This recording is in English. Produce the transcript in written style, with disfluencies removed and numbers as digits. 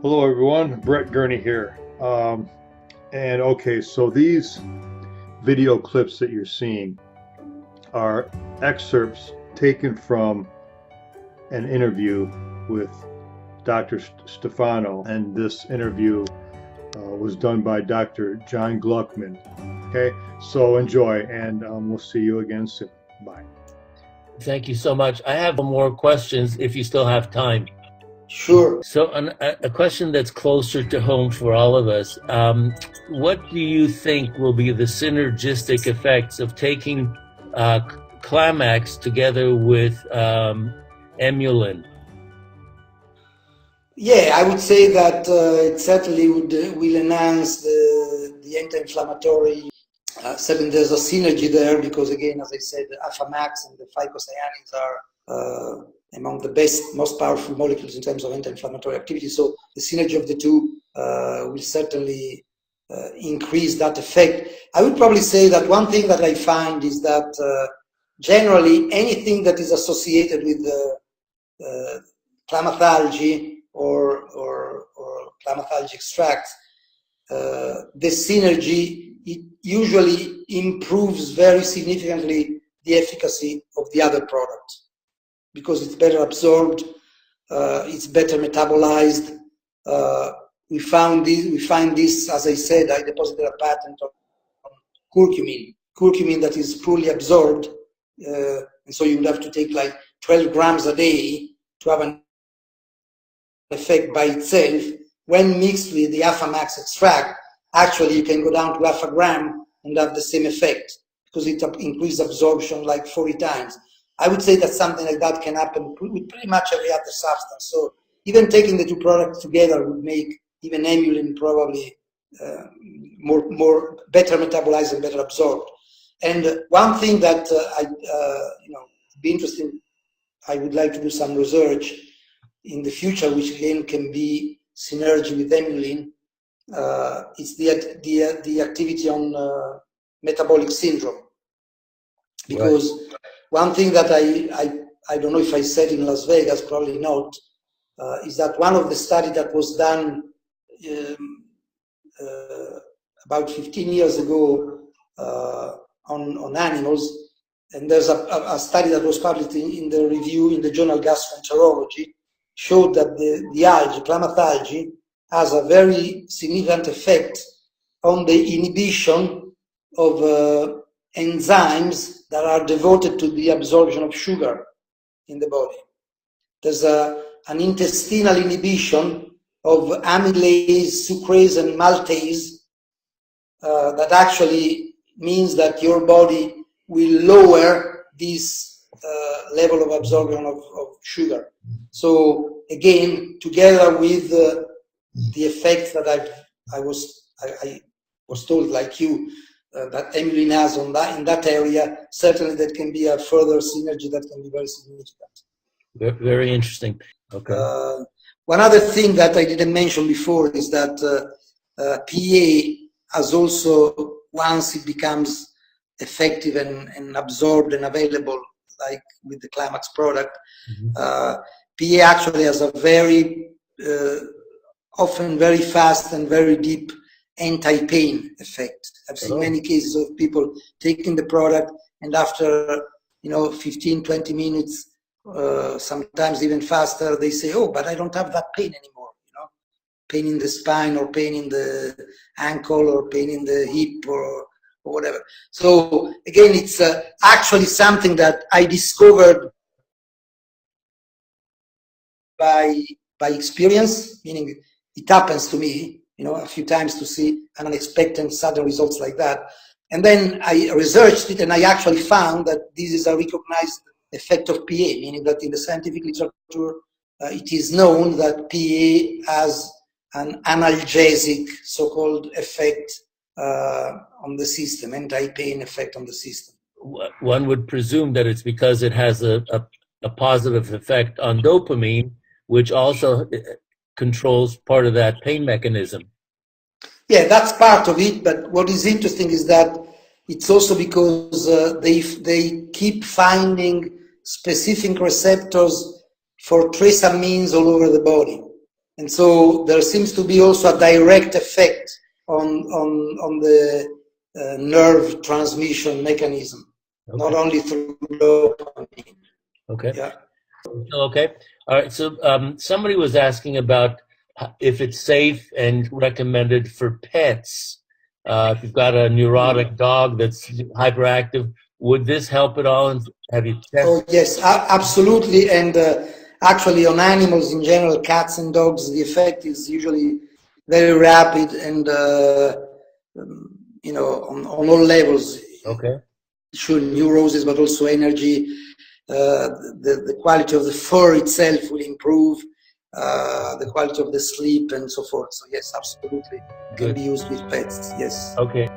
Hello everyone, Brett Gurney here. And okay, so these video clips that you're seeing are excerpts taken from an interview with Dr. Stefano, and this interview was done by Dr. John Gluckman. Okay, so enjoy, and we'll see you again soon. Bye. Thank you so much. I have more questions if you still have time. Sure. So a question that's closer to home for all of us. What do you think will be the synergistic effects of taking Klamax together with Emulin? Yeah, I would say that it certainly will enhance the anti-inflammatory. Certainly there's a synergy there because, again, as I said, the alpha max and the phycocyanins are among the best, most powerful molecules in terms of anti-inflammatory activity. So the synergy of the two will certainly increase that effect. I would probably say that one thing that I find is that generally anything that is associated with climathalgy or climathalgic extracts, the synergy, it usually improves very significantly the efficacy of the other product because it's better absorbed, it's better metabolized. We find this, as I said, I deposited a patent on curcumin that is poorly absorbed, and so you would have to take like 12 grams a day to have an effect by itself. When mixed with the alpha max extract, actually you can go down to half a gram and have the same effect because it increases absorption like 40 times. I would say that something like that can happen with pretty much every other substance. So even taking the two products together would make even Emulin probably better metabolized and better absorbed. And one thing that be interesting, I would like to do some research in the future, which again can be synergy with Emulin. It's the activity on metabolic syndrome, because right. One thing that I don't know if I said in Las Vegas, probably not, is that one of the studies that was done about 15 years ago on animals, and there's a study that was published in the review in the journal Gastroenterology, showed that the algae, climathalgy, has a very significant effect on the inhibition of enzymes that are devoted to the absorption of sugar in the body. There's an intestinal inhibition of amylase, sucrase, and maltase that actually means that your body will lower this level of absorption of sugar. So again, together with the effects that I was told, like you, that Emulin has on that in that area, certainly that can be a further synergy that can be very significant. Very interesting. Okay. One other thing that I didn't mention before is that PEA has also, once it becomes effective and absorbed and available, like with the Klamax product, PEA actually has a very often very fast and very deep anti-pain effect. I've seen many cases of people taking the product and after 15-20 minutes, sometimes even faster, they say, oh, but I don't have that pain anymore, pain in the spine or pain in the ankle or pain in the hip or whatever. So again, it's actually something that I discovered by experience, meaning it happens to me, a few times to see unexpected sudden results like that. And then I researched it and I actually found that this is a recognized effect of PEA, meaning that in the scientific literature, it is known that PEA has an analgesic so-called effect on the system, anti-pain effect on the system. One would presume that it's because it has a positive effect on dopamine, which also controls part of that pain mechanism. Yeah, that's part of it. But what is interesting is that it's also because they keep finding specific receptors for trace amines all over the body. And so there seems to be also a direct effect on the nerve transmission mechanism, not only through dopamine. Okay. Yeah. Okay. All right. So somebody was asking about if it's safe and recommended for pets. If you've got a neurotic dog that's hyperactive, would this help at all? And have you tested? Oh, yes, absolutely. And actually, on animals in general, cats and dogs, the effect is usually very rapid and, you know, on all levels. Okay. Sure, neuroses, but also energy. The quality of the fur itself will improve, the quality of the sleep and so forth. So yes, absolutely, can be used with pets. Yes. Okay.